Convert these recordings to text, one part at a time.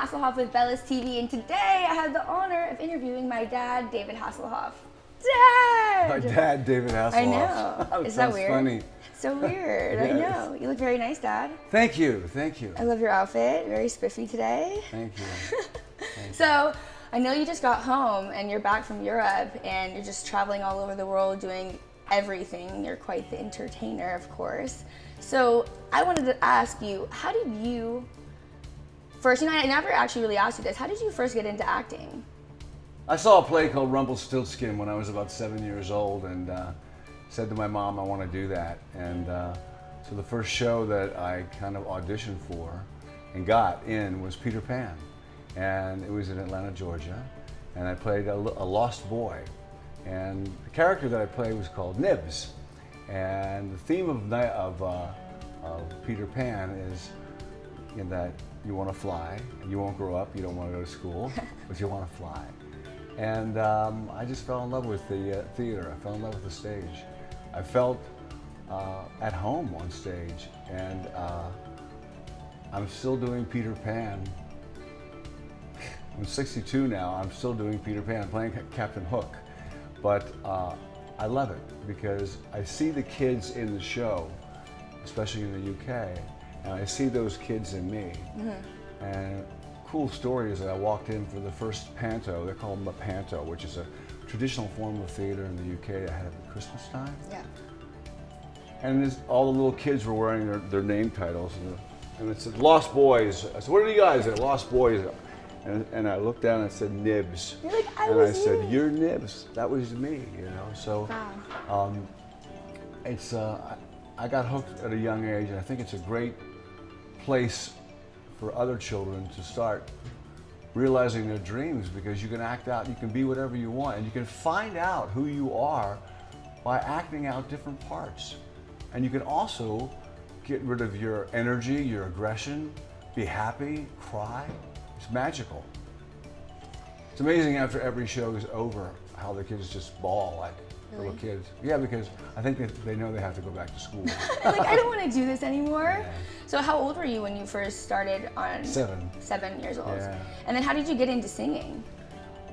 Hasselhoff with Bellis TV, and today I have the honor of interviewing my dad, David Hasselhoff. Dad! My dad, David Hasselhoff. I know. Is that weird? Funny. It's so weird. Yes. I know. You look very nice, Dad. Thank you. Thank you. I love your outfit. Very spiffy today. Thank you. So, I know you just got home and you're back from Europe and you're just traveling all over the world doing everything. You're quite the entertainer, of course. So, I wanted to ask you, how did you first, I never actually really asked you this, how did you first get into acting? I saw a play called Rumpelstiltskin when I was about 7 years old, and said to my mom, I want to do that. And so the first show that I kind of auditioned for and got in was Peter Pan. And it was in Atlanta, Georgia. And I played a lost boy. And the character that I played was called Nibs. And the theme of Peter Pan is in that you want to fly, and you won't grow up, you don't want to go to school, but you want to fly. And I just fell in love with the theater. I fell in love with the stage. I felt at home on stage, and I'm still doing Peter Pan. I'm 62 now, I'm still doing Peter Pan. I'm playing Captain Hook. But I love it because I see the kids in the show, especially in the UK, and I see those kids in me. Mm-hmm. And cool story is that I walked in for the first panto. They call them a panto, which is a traditional form of theater in the UK I had at Christmas time. Yeah. And all the little kids were wearing their name titles, and it said Lost Boys. I said, what are you guys? They're Lost Boys. And I looked down and it said Nibs. You're like, and I said, you're Nibs. That was me, you know. So wow. it's I got hooked at a young age, and I think it's a great place for other children to start realizing their dreams, because you can act out, you can be whatever you want, and you can find out who you are by acting out different parts. And you can also get rid of your energy, your aggression, be happy, cry. It's magical. It's amazing after every show is over how the kids just bawl like little kids. Yeah, because I think they know they have to go back to school. Like, I don't want to do this anymore. Yeah. So how old were you when you first started on? 7. 7 years old. Yeah. And then how did you get into singing?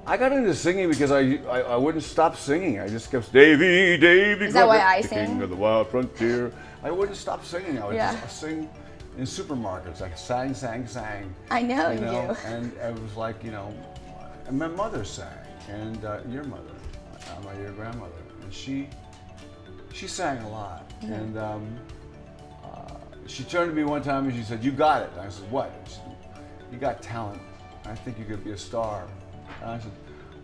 I got into singing because I wouldn't stop singing. I just kept, Davy, Davy. Is that why I the sing? King of the Wild Frontier. I wouldn't stop singing. I would Yeah. just sing in supermarkets. I sang. I know you do. And it was like, and my mother sang, and your mother, your grandmother, and she sang a lot. Mm-hmm. And she turned to me one time and she said, you got it. And I said, what? She said, you got talent. I think you could be a star. And I said,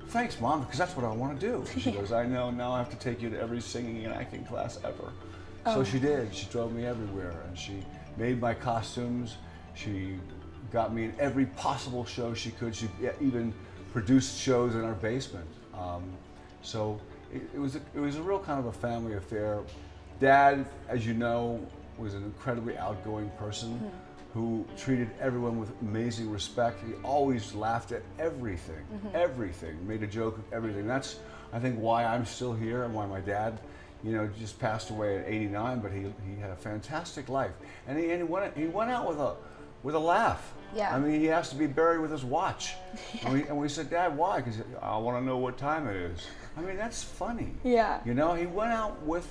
thanks, Mom, because that's what I want to do. And she goes, I know, now I have to take you to every singing and acting class ever. So she did. She drove me everywhere, and she made my costumes. She got me in every possible show she could. She even produced shows in our basement. So it was a real kind of a family affair. Dad, as you know, was an incredibly outgoing person who treated everyone with amazing respect. He always laughed at everything, everything, made a joke of everything. That's, I think, why I'm still here and why my dad, just passed away at 89, but he had a fantastic life. And he went out with a laugh. Yeah. I mean, he has to be buried with his watch. Yeah. And we said, Dad, why? Because I want to know what time it is. I mean, that's funny. Yeah. He went out with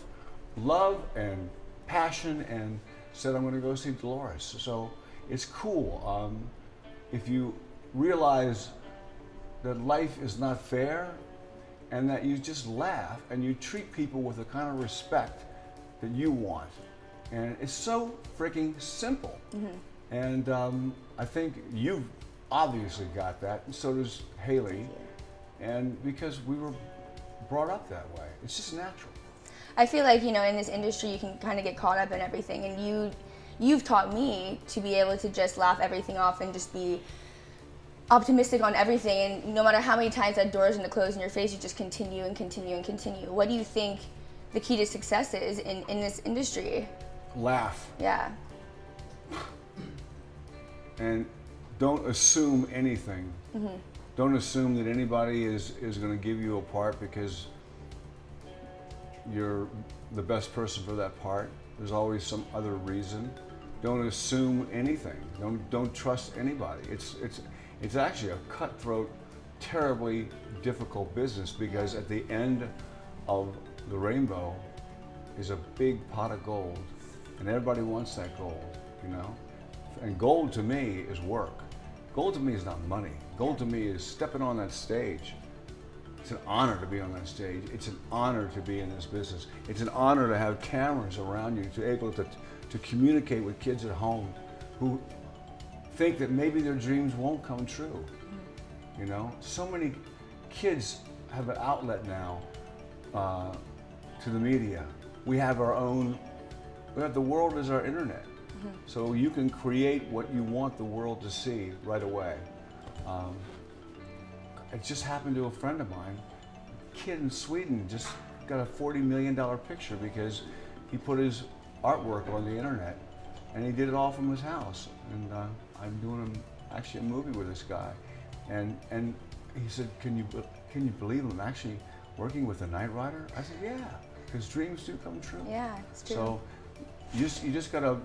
love and passion and said, I'm going to go see Dolores. So it's cool. If you realize that life is not fair and that you just laugh and you treat people with the kind of respect that you want. And it's so freaking simple. Mm-hmm. And I think you've obviously got that, and so does Haley. And because we were brought up that way, it's just natural. I feel like, in this industry you can kind of get caught up in everything, and you've taught me to be able to just laugh everything off and just be optimistic on everything, and no matter how many times that door is going to close in your face, you just continue and continue and continue. What do you think the key to success is in this industry? Laugh. Yeah. And don't assume anything. Mm-hmm. Don't assume that anybody is going to give you a part because you're the best person for that part. There's always some other reason. Don't assume anything. Don't trust anybody. It's actually a cutthroat, terribly difficult business, because at the end of the rainbow is a big pot of gold, and everybody wants that gold, you know? And gold to me is work. Gold to me is not money. Gold to me is stepping on that stage. It's an honor to be on that stage. It's an honor to be in this business. It's an honor to have cameras around you, to be able to communicate with kids at home who think that maybe their dreams won't come true. You know, so many kids have an outlet now to the media. We have our own, the world is our internet. So you can create what you want the world to see right away. It just happened to a friend of mine. A kid in Sweden just got a $40 million picture because he put his artwork on the internet, and he did it all from his house. And I'm doing actually a movie with this guy, and he said, "Can you believe I'm actually working with a Knight Rider?" I said, "Yeah, because dreams do come true." Yeah, it's true. So you just gotta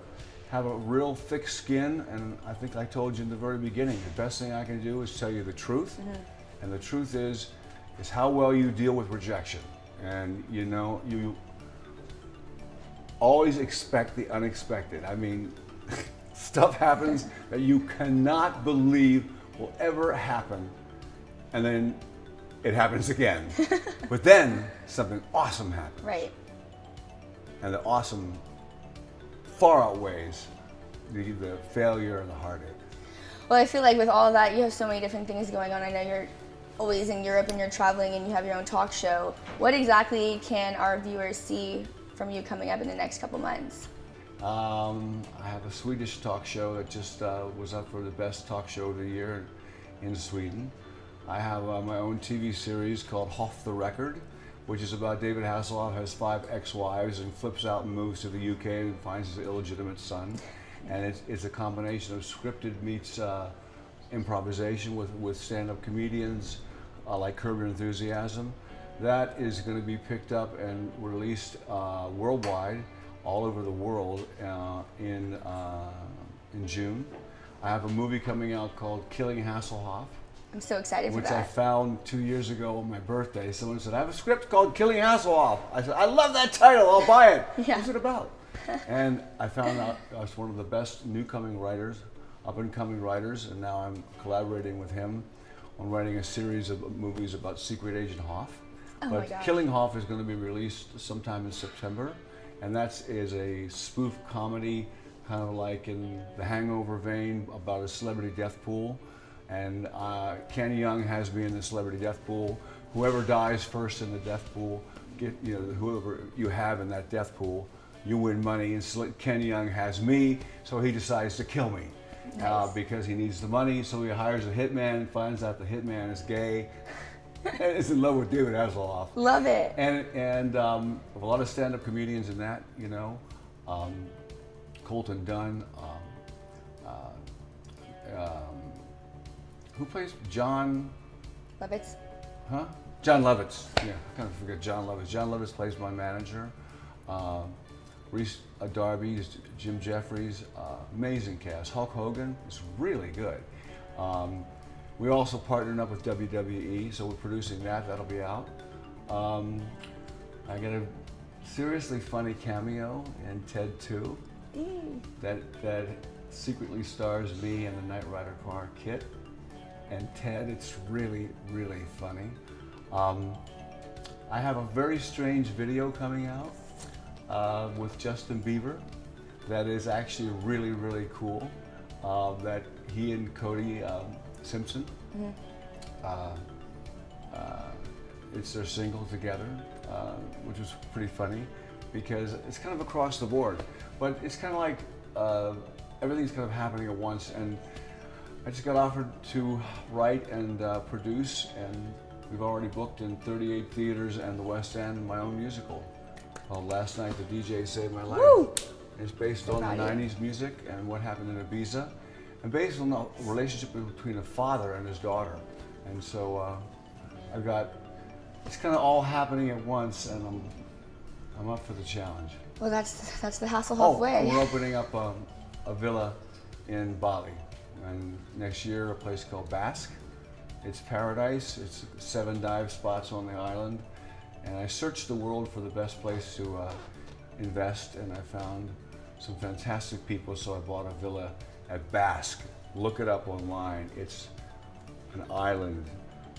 have a real thick skin, and I think I told you in the very beginning, the best thing I can do is tell you the truth, and the truth is how well you deal with rejection. And you know, you always expect the unexpected. I mean, stuff happens that you cannot believe will ever happen, and then it happens again. But then something awesome happens. Right. And the awesome far outweighs the failure and the heartache. Well, I feel like with all of that, you have so many different things going on. I know you're always in Europe and you're traveling and you have your own talk show. What exactly can our viewers see from you coming up in the next couple months? I have a Swedish talk show that just was up for the best talk show of the year in Sweden. I have my own TV series called Hoff the Record, which is about David Hasselhoff has 5 ex-wives and flips out and moves to the UK and finds his illegitimate son. And it's a combination of scripted meets improvisation with stand-up comedians like Curb Your Enthusiasm. That is going to be picked up and released worldwide, all over the world in June. I have a movie coming out called Killing Hasselhoff. I'm so excited for Which that. I found 2 years ago on my birthday. Someone said, "I have a script called Killing Hasselhoff." I said, "I love that title, I'll buy it." Yeah. What's it about? And I found out I was one of the best newcoming writers, up-and-coming writers, and now I'm collaborating with him on writing a series of movies about Secret Agent Hoff. Oh my But gosh. Killing Hoff is going to be released sometime in September, and that is a spoof comedy, kind of like in the Hangover vein, about a celebrity death pool. And Ken Young has me in the celebrity death pool. Whoever dies first in the death pool, whoever you have in that death pool, you win money. And Ken Young has me, so he decides to kill me. Nice. Because he needs the money, so he hires a hitman, finds out the hitman is gay, and is in love with David Hasselhoff. Love it. And a lot of stand-up comedians in that, you know, Colton Dunn, who plays John? Lovitz. Huh? John Lovitz. Yeah, I kind of forget John Lovitz. John Lovitz plays my manager. Reese Darby is Jim Jeffries. Amazing cast. Hulk Hogan is really good. We also partnered up with WWE, so we're producing that. That'll be out. I get a seriously funny cameo in Ted 2 that secretly stars me and the Knight Rider car Kit and Ted. It's really, really funny. I have a very strange video coming out with Justin Bieber that is actually really, really cool. That he and Cody Simpson, it's their single together, which was pretty funny because it's kind of across the board, but it's kind of like everything's kind of happening at once. And I just got offered to write and produce, and we've already booked in 38 theaters and the West End my own musical called Last Night the DJ Saved My Life. Woo! It's based on the 90s music and what happened in Ibiza, and based on the relationship between a father and his daughter. And so I've got, it's kind of all happening at once, and I'm up for the challenge. Well, that's the Hasselhoff way. And we're opening up a villa in Bali. and next year a place called Basque. It's paradise. It's 7 dive spots on the island. And I searched the world for the best place to invest, and I found some fantastic people, so I bought a villa at Basque. Look it up online. It's an island.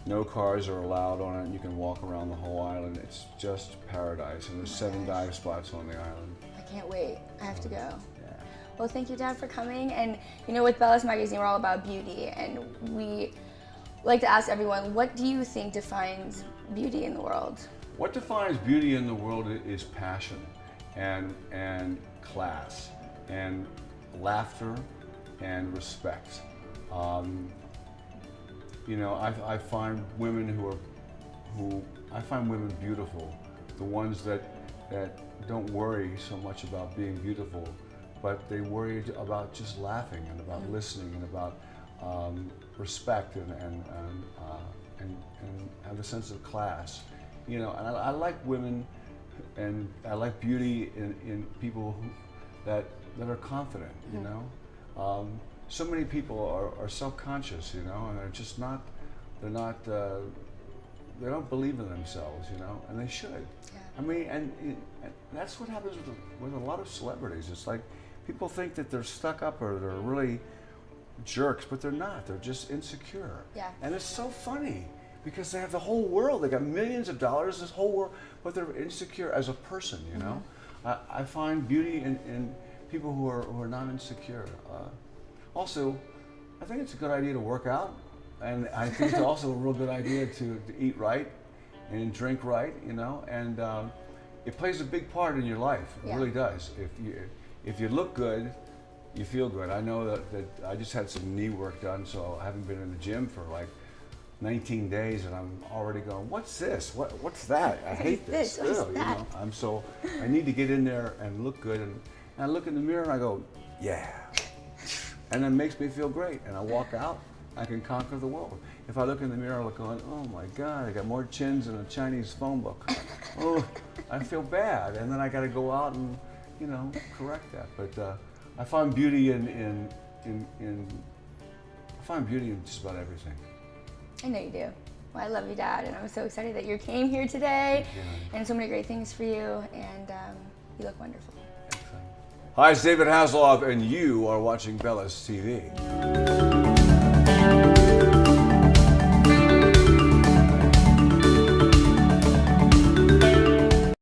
No cars are allowed on it. You can walk around the whole island. It's just paradise, and there's 7 dive spots on the island. I can't wait. I have to go. Yeah. Well, thank you, Dad, for coming. And you know, with Bellas Magazine, we're all about beauty, and we like to ask everyone, what do you think defines beauty in the world? What defines beauty in the world is passion, and class, and laughter, and respect. You know, I find women I find women beautiful, the ones that don't worry so much about being beautiful, but they worry about just laughing and about listening and about respect and have a sense of class. You know, and I like women, and I like beauty in people that are confident. You know, so many people are self-conscious. You know, and they're just not. They don't believe in themselves. You know, and they should. Yeah. I mean, and that's what happens with a lot of celebrities. It's like people think that they're stuck up or they're really jerks, but they're not. They're just insecure. Yeah. And it's so funny because they have the whole world. They got millions of dollars, this whole world, but they're insecure as a person. You know, I find beauty in people who are not insecure. Also, I think it's a good idea to work out, and I think it's also a real good idea to eat right and drink right. You know, and it plays a big part in your life. It really does. If you look good, you feel good. I know that I just had some knee work done, so I haven't been in the gym for like 19 days, and I'm already going, what's this? What's that? I hate this. What's Ew, that? you know, I need to get in there and look good, and I look in the mirror and I go, yeah. And it makes me feel great, and I walk out, I can conquer the world. If I look in the mirror, I look going, oh my God, I got more chins than a Chinese phone book. Oh, I feel bad, and then I got to go out and, you know, correct that. But I find beauty in just about everything. I know you do. Well, I love you, Dad, and I'm so excited that you came here today, and so many great things for you, and you look wonderful. Excellent. Hi, it's David Hasselhoff, and you are watching Bellas TV.